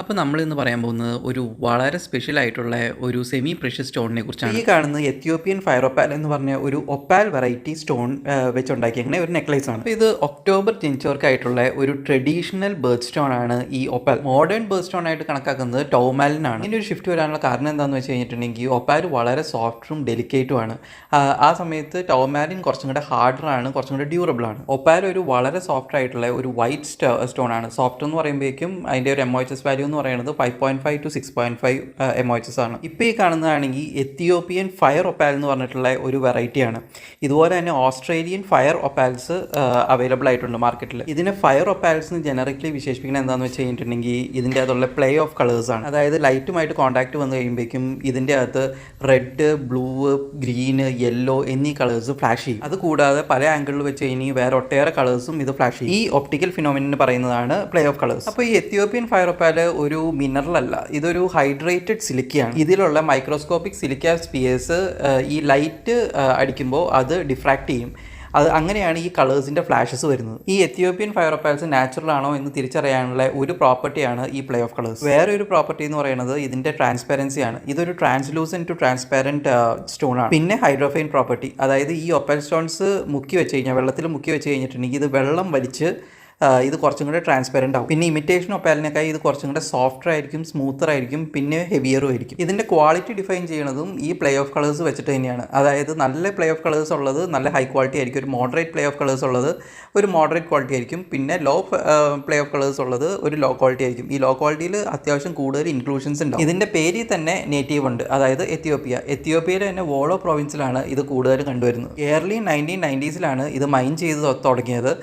അപ്പോൾ നമ്മൾ ഇന്ന് പറയാൻ പോകുന്നത് ഒരു വളരെ സ്പെഷ്യൽ ആയിട്ടുള്ള ഒരു സെമി പ്രഷ്യസ് സ്റ്റോണിനെ കുറിച്ചാണ്. ഈ കാണുന്നത് എത്യോപ്യൻ ഫയർ ഒപ്പാൽ എന്ന് പറഞ്ഞ ഒരു ഒപ്പാൽ വെറൈറ്റി സ്റ്റോൺ വെച്ചുണ്ടാക്കിയ ഒരു നെക്ലേസ് ആണ്. ഇത് ഒക്ടോബർ ജനിച്ചവർക്കായിട്ടുള്ള ഒരു ട്രഡീഷണൽ ബേർത്ത് സ്റ്റോൺ ആണ് ഈ ഒപ്പാൽ. മോഡേൺ ബേർത്ത് സ്റ്റോൺ ആയിട്ട് കണക്കാക്കുന്നത് ടൗമാലിനാണ്. ഇതിൻ്റെ ഒരു ഷിഫ്റ്റ് വരാനുള്ള കാരണം എന്താണെന്ന് വെച്ച് കഴിഞ്ഞിട്ടുണ്ടെങ്കിൽ ഒപ്പാൽ വളരെ സോഫ്റ്റും ഡെലിക്കേറ്റും ആണ്. ആ സമയത്ത് ടൗമാലിൻ കുറച്ചും കൂടെ ഹാർഡറാണ്, കുറച്ചും കൂടെ ഡ്യൂറബിൾ ആണ്. ഒപ്പാൽ ഒരു വളരെ സോഫ്റ്റ് ആയിട്ടുള്ള ഒരു വൈറ്റ് സ്റ്റോൺ ആണ്. സോഫ്റ്റ് എന്ന് പറയുമ്പോഴേക്കും അതിൻ്റെ ഒരു MOHS വാല്യൂ എന്ന് പറയുന്നത് 5.5 to 6.5 MOHS ആണ്. ഇപ്പോൾ ഈ കാണുന്നതാണെങ്കിൽ എത്തിയോപ്യൻ ഫയർ ഒപ്പാൽ എന്ന് പറഞ്ഞിട്ടുള്ള ഒരു വെറൈറ്റിയാണ്. ഇതുപോലെ തന്നെ ഓസ്ട്രേലിയൻ ഫയർ ഒപ്പാൽസ് അവൈലബിൾ ആയിട്ടുണ്ട് മാർക്കറ്റിൽ. ഇതിനെ ഫയർ ഒപ്പാൽസ് എന്ന് ജനറിക്കലി വിശേഷിപ്പിക്കുന്നത് എന്താണെന്ന് വെച്ച് കഴിഞ്ഞിട്ടുണ്ടെങ്കിൽ ഇതിൻ്റെ അകത്തുള്ള പ്ലേ ഓഫ് കളേഴ്സാണ്. അതായത് ലൈറ്റുമായിട്ട് കോൺടാക്ട് വന്നു കഴിയുമ്പോഴേക്കും ഇതിൻ്റെ അകത്ത് റെഡ്, ബ്ലൂ, ഗ്രീന്, യെല്ലോ എന്നീ കളേഴ്സ് ഫ്ലാഷ് ചെയ്യും. അതുകൂടാതെ പല ആംഗിളിൽ വെച്ച് കഴിഞ്ഞാൽ വേറെ ഒട്ടേറെ കളേഴ്സും ഇത് ഫ്ലാഷ് ചെയ്യും. ഈ ഒപ്റ്റിക്കൽ ഫിനോമിനൻ പറയുന്നതാണ് പ്ലേ ഓഫ് കളേഴ്സ്. അപ്പോൾ ഈ എത്യോപ്യൻ ഫയർ ഒപ്പാൽ ഒരു മിനറൽ അല്ല, ഇതൊരു ഹൈഡ്രേറ്റഡ് സിലിക്കയാണ്. ഇതിലുള്ള മൈക്രോസ്കോപ്പിക് സിലിക്ക സ്പിയേഴ്സ് ഈ ലൈറ്റ് അടിക്കുമ്പോൾ അത് ഡിഫ്രാക്ട് ചെയ്യും. അങ്ങനെയാണ് ഈ കളേഴ്സിൻ്റെ ഫ്ലാഷസ് വരുന്നത്. ഈ എത്യോപ്യൻ ഫയർ ഒപ്പാൽസ് നാച്ചുറൽ ആണോ എന്ന് തിരിച്ചറിയാനുള്ള ഒരു പ്രോപ്പർട്ടിയാണ് ഈ പ്ലേ ഓഫ് കളേഴ്സ്. വേറെ ഒരു പ്രോപ്പർട്ടി എന്ന് പറയുന്നത് ഇതിൻ്റെ ട്രാൻസ്പെറൻസി ആണ്. ഇതൊരു ട്രാൻസ്ലൂസൻറ്റ് ടു ട്രാൻസ്പാരൻറ്റ് സ്റ്റോൺ ആണ്. പിന്നെ ഹൈഡ്രോഫൈൻ പ്രോപ്പർട്ടി, അതായത് ഈ ഒപ്പാൽ സ്റ്റോൺസ് മുക്കി വെച്ച് കഴിഞ്ഞാൽ, വെള്ളത്തിൽ മുക്കി വെച്ച് കഴിഞ്ഞിട്ടുണ്ടെങ്കിൽ ഇത് വെള്ളം വലിച്ച് ഇത് കുറച്ചും കൂടെ ട്രാൻസ്പെറൻ്റ് ആവും. പിന്നെ ഇമിറ്റേഷൻ ഒപ്പാലിനേക്കായി ഇത് കുറച്ചും കൂടെ സോഫ്റ്റർ ആയിരിക്കും, സ്മൂത്തർ ആയിരിക്കും, പിന്നെ ഹെവിയറും ആയിരിക്കും. ഇതിൻ്റെ ക്വാളിറ്റി ഡിഫൈൻ ചെയ്യുന്നതും ഈ പ്ലേ ഓഫ് കളേഴ്സ് വെച്ചിട്ട് തന്നെയാണ്. അതായത് നല്ല പ്ലേ ഓഫ് കളേഴ്സ് ഉള്ളത് നല്ല ഹൈ ക്വാളിറ്റി ആയിരിക്കും, ഒരു മോഡറേറ്റ് പ്ലേ ഓഫ് കളേഴ്സ് ഉള്ളത് ഒരു മോഡറേറ്റ് ക്വാളിറ്റി ആയിരിക്കും, പിന്നെ ലോ പ്ലേ ഓഫ് കളേഴ്സ് ഉള്ളത് ഒരു ലോ ക്വാളിറ്റി ആയിരിക്കും. ഈ ലോ ക്വാളിറ്റിയിൽ അത്യാവശ്യം കൂടുതൽ ഇൻക്ലൂഷൻസ് ഉണ്ടാവും. ഇതിൻ്റെ പേരിൽ തന്നെ നേറ്റീവ് ഉണ്ട്, അതായത് എത്യോപ്യയിലെ തന്നെ വോളോ പ്രോവിൻസിലാണ് ഇത് കൂടുതൽ കണ്ടുവരുന്നത്. ഏർലി 1990s ഇത് മൈൻ ചെയ്ത് തുടങ്ങിയത്.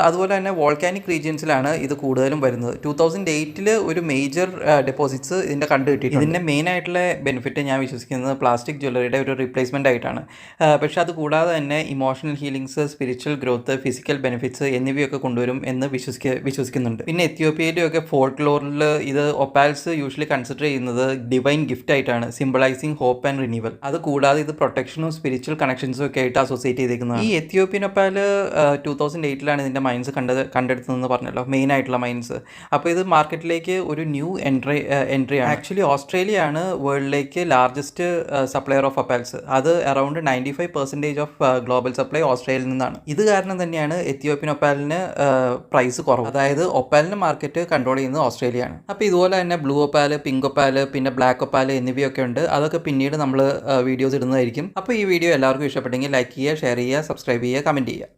അതുപോലെ തന്നെ വോൾക്കാനിക് റീജിയൻസിലാണ് ഇത് കൂടുതലും വരുന്നത്. 2008 ഒരു മേജർ ഡെപ്പോസിറ്റ്സ് ഇതിൻ്റെ കണ്ടുകിട്ടിയിട്ടുണ്ട്. ഇതിൻ്റെ മെയിൻ ആയിട്ടുള്ള ബെനിഫിറ്റ് ഞാൻ വിശ്വസിക്കുന്നത് പ്ലാസ്റ്റിക് ജ്വല്ലറിയുടെ ഒരു റീപ്ലേസ്മെൻ്റ് ആയിട്ടാണ്. പക്ഷേ അത് കൂടാതെ തന്നെ emotional healings, spiritual growth, physical benefits എന്നിവയൊക്കെ കൊണ്ടുവരും എന്ന് വിശ്വസിക്കുന്നുണ്ട്. പിന്നെ എത്യോപ്യയിലെയൊക്കെ ഫോൾക്ലോറിൽ ഇത് ഒപ്പാൽസ് യൂഷ്വലി കൺസിഡർ ചെയ്യുന്നത് ഡിവൈൻ ഗിഫ്റ്റ് ആയിട്ടാണ്, സിംബിളൈസിങ് ഹോപ്പ് ആൻഡ് റിന്യൂവൽ. അത് കൂടാതെ ഇത് പ്രൊട്ടക്ഷനും സ്പിരിച്വൽ കണക്ഷൻസും ഒക്കെ ആയിട്ട് അസോസിയേറ്റ് ചെയ്തിരിക്കുന്നതാണ്. ഈ എത്യോപ്യൻ ഒപ്പാൽ 2008 ഇതിൻ്റെ മൈൻസ് കണ്ടെടുത്തതെന്ന് പറഞ്ഞല്ലോ, മെയിൻ ആയിട്ടുള്ള മൈൻസ്. അപ്പോൾ ഇത് മാർക്കറ്റിലേക്ക് ഒരു ന്യൂ എൻട്രി ആണ്. ആക്ച്വലി ഓസ്ട്രേലിയ ആണ് വേൾഡിലേക്ക് ലാർജസ്റ്റ് സപ്ലയർ ഓഫ് ഒപ്പാൽസ്. അത് അറൗണ്ട് 95% ഓഫ് ഗ്ലോബൽ സപ്ലൈ ഓസ്ട്രേലിയയിൽ നിന്നാണ്. ഇത് കാരണം തന്നെയാണ് എത്യോപ്യൻ ഒപ്പാലിന് പ്രൈസ് കുറവ്. അതായത് ഒപ്പാലിന് മാർക്കറ്റ് കൺട്രോൾ ചെയ്യുന്നത് ഓസ്ട്രേലിയയാണ്. അപ്പോൾ ഇതുപോലെ തന്നെ ബ്ലൂ ഒപ്പാൽ, പിങ്ക് ഒപ്പാൽ, പിന്നെ ബ്ലാക്ക് ഒപ്പാൽ എന്നിവയൊക്കെ ഉണ്ട്. അതൊക്കെ പിന്നീട് നമ്മൾ വീഡിയോസ് ഇടുന്നതായിരിക്കും. അപ്പോൾ ഈ വീഡിയോ എല്ലാവർക്കും ഇഷ്ടപ്പെട്ടെങ്കിൽ ലൈക്ക് ചെയ്യുക, ഷെയർ ചെയ്യുക, സബ്സ്ക്രൈബ് ചെയ്യുക, കമൻറ്റ് ചെയ്യുക.